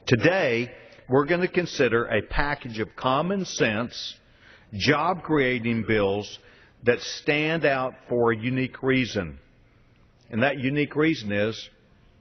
Today, we're going to consider a package of common sense, job-creating bills that stand out for a unique reason. And that unique reason is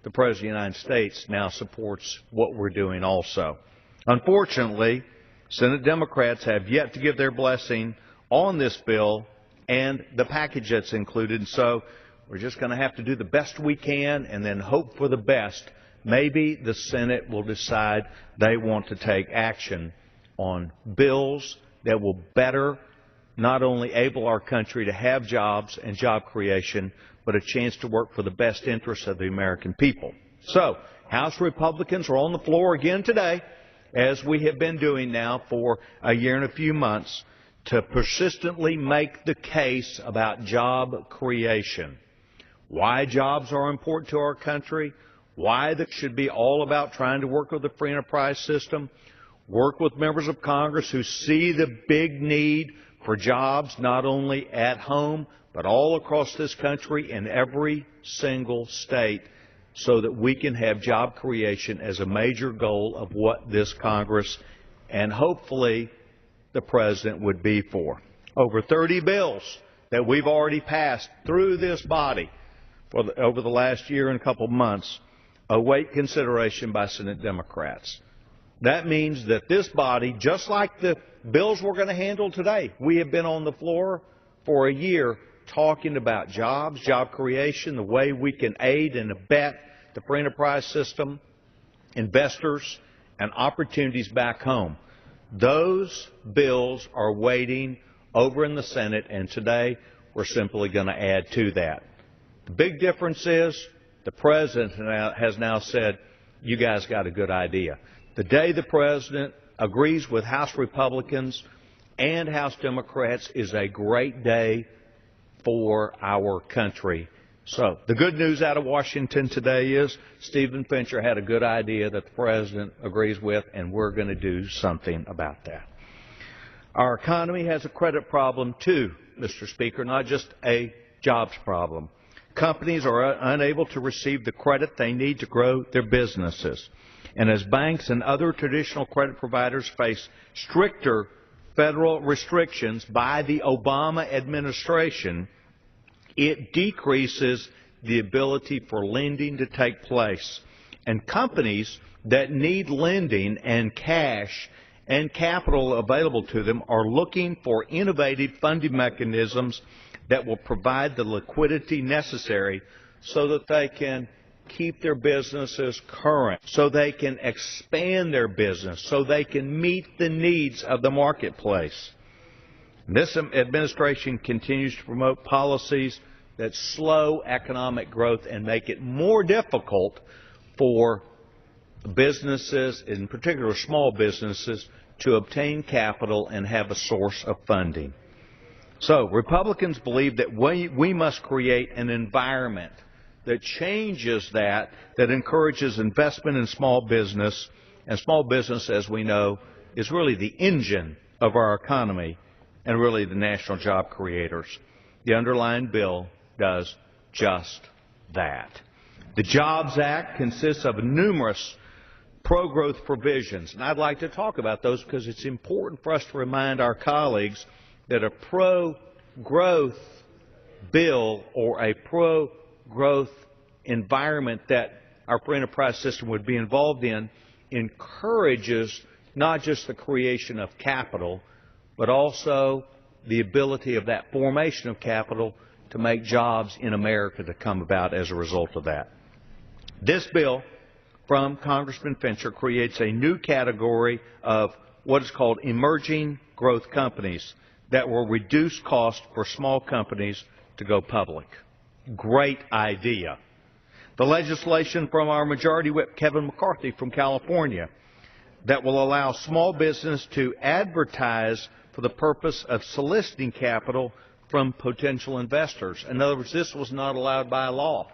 the President of the United States now supports what we're doing also. Unfortunately, Senate Democrats have yet to give their blessing on this bill and the package that's included, and so we're just going to have to do the best we can and then hope for the best. Maybe the Senate will decide they want to take action on bills that will better not only enable our country to have jobs and job creation, but a chance to work for the best interests of the American people. So, House Republicans are on the floor again today, as we have been doing now for a year and a few months, to persistently make the case about job creation. Why jobs are important to our country, why that should be all about trying to work with the free enterprise system, work with members of Congress who see the big need for jobs not only at home but all across this country in every single state, so that we can have job creation as a major goal of what this Congress and hopefully the President would be for. Over 30 bills that we've already passed through this body over the last year and a couple of months await consideration by Senate Democrats. That means that this body, just like the bills we're going to handle today, we have been on the floor for a year talking about jobs, job creation, the way we can aid and abet the free enterprise system, investors, and opportunities back home. Those bills are waiting over in the Senate, and today we're simply going to add to that. The big difference is the President has now said, you guys got a good idea. The day the President agrees with House Republicans and House Democrats is a great day for our country. So the good news out of Washington today is Stephen Fincher had a good idea that the President agrees with, and we're going to do something about that. Our economy has a credit problem too, Mr. Speaker, not just a jobs problem. Companies are unable to receive the credit they need to grow their businesses. And as banks and other traditional credit providers face stricter federal restrictions by the Obama administration, it decreases the ability for lending to take place. And companies that need lending and cash and capital available to them are looking for innovative funding mechanisms that will provide the liquidity necessary so that they can keep their businesses current, so they can expand their business, so they can meet the needs of the marketplace. This administration continues to promote policies that slow economic growth and make it more difficult for businesses, in particular small businesses, to obtain capital and have a source of funding. So Republicans believe that we must create an environment that changes that encourages investment in small business. And small business, as we know, is really the engine of our economy and really the national job creators. The underlying bill does just that. The Jobs Act consists of numerous pro-growth provisions, and I'd like to talk about those because it's important for us to remind our colleagues that a pro-growth bill or a pro-growth environment that our free enterprise system would be involved in encourages not just the creation of capital, but also the ability of that formation of capital to make jobs in America to come about as a result of that. This bill from Congressman Fincher creates a new category of what is called emerging growth companies that will reduce costs for small companies to go public. Great idea. The legislation from our Majority Whip, Kevin McCarthy from California, that will allow small business to advertise for the purpose of soliciting capital from potential investors. In other words, this was not allowed by law.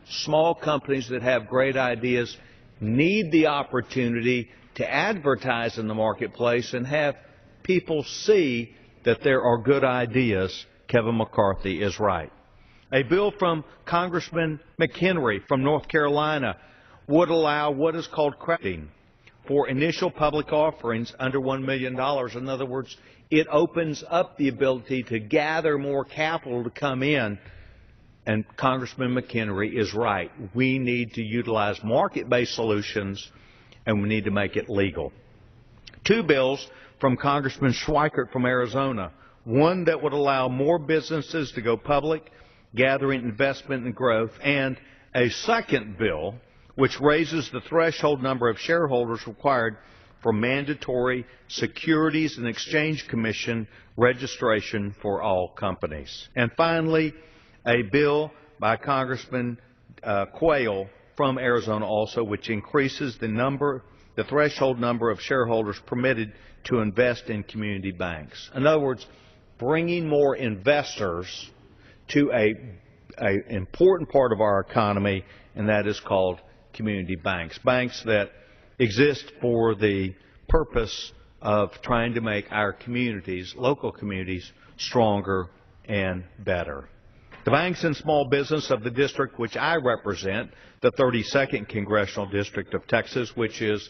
Small companies that have great ideas need the opportunity to advertise in the marketplace and have people see that there are good ideas. Kevin McCarthy is right. A bill from Congressman McHenry from North Carolina would allow what is called crediting, for initial public offerings under $1 million. In other words, it opens up the ability to gather more capital to come in. And Congressman McHenry is right. We need to utilize market-based solutions, and we need to make it legal. Two bills from Congressman Schweikert from Arizona. One that would allow more businesses to go public, gathering investment and growth, and a second bill which raises the threshold number of shareholders required for mandatory Securities and Exchange Commission registration for all companies. And finally, a bill by Congressman Quayle from Arizona also, which increases the threshold number of shareholders permitted to invest in community banks. In other words, bringing more investors to an important part of our economy, and that is called community banks. Banks that exist for the purpose of trying to make our communities, local communities, stronger and better. The banks and small business of the district which I represent, the 32nd Congressional District of Texas, which is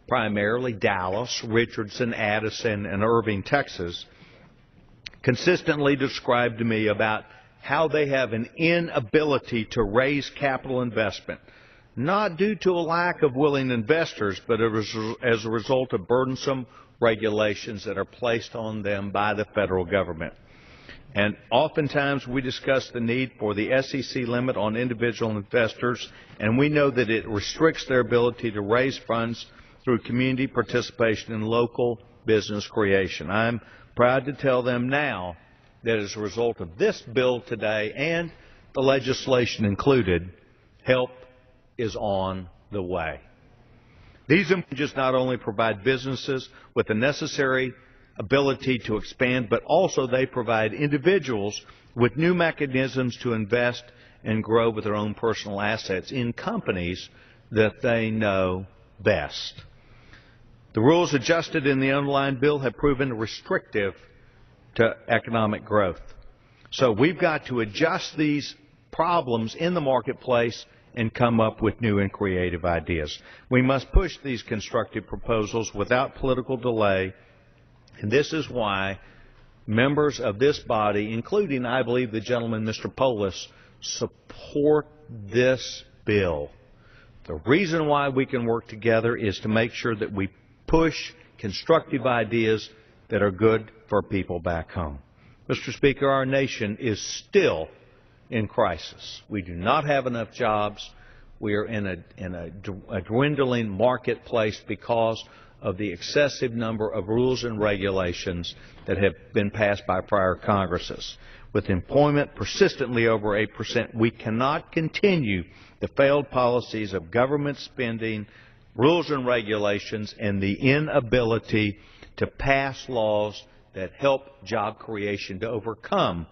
primarily Dallas, Richardson, Addison, and Irving, Texas, consistently described to me about how they have an inability to raise capital investment, not due to a lack of willing investors, but as a result of burdensome regulations that are placed on them by the federal government. And oftentimes we discuss the need for the SEC limit on individual investors, and we know that it restricts their ability to raise funds through community participation in local business creation. I'm proud to tell them now that as a result of this bill today and the legislation included, help is on the way. These changes not only provide businesses with the necessary ability to expand, but also they provide individuals with new mechanisms to invest and grow with their own personal assets in companies that they know best. The rules adjusted in the underlying bill have proven restrictive to economic growth. So we've got to adjust these problems in the marketplace and come up with new and creative ideas. We must push these constructive proposals without political delay, and this is why members of this body, including, I believe, the gentleman, Mr. Polis, support this bill. The reason why we can work together is to make sure that we push constructive ideas that are good for people back home. Mr. Speaker, our nation is still in crisis. We do not have enough jobs. We are in a dwindling marketplace because of the excessive number of rules and regulations that have been passed by prior Congresses. With employment persistently over 8%, we cannot continue the failed policies of government spending, rules and regulations, and the inability to pass laws that help job creation to overcome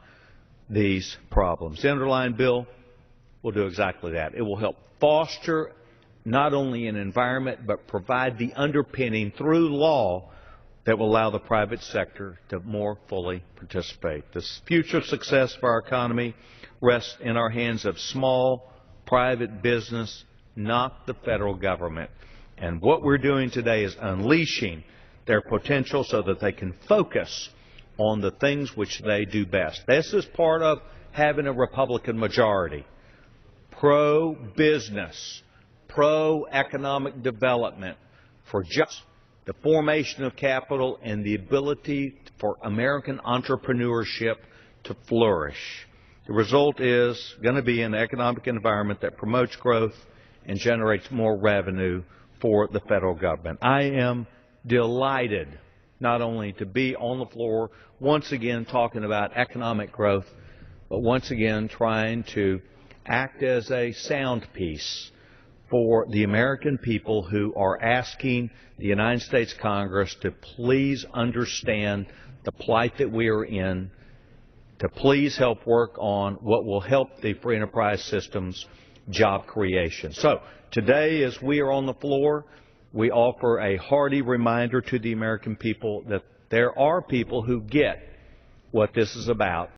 these problems. The underlying bill will do exactly that. It will help foster not only an environment, but provide the underpinning through law that will allow the private sector to more fully participate. The future success of our economy rests in our hands of small private business, not the federal government. And what we're doing today is unleashing their potential so that they can focus on the things which they do best. This is part of having a Republican majority. Pro-business, pro-economic development, for just the formation of capital and the ability for American entrepreneurship to flourish. The result is going to be an economic environment that promotes growth and generates more revenue for the federal government. I am delighted not only to be on the floor once again talking about economic growth, but once again trying to act as a soundpiece for the American people who are asking the United States Congress to please understand the plight that we are in, to please help work on what will help the free enterprise system's job creation. So today, as we are on the floor, we offer a hearty reminder to the American people that there are people who get what this is about.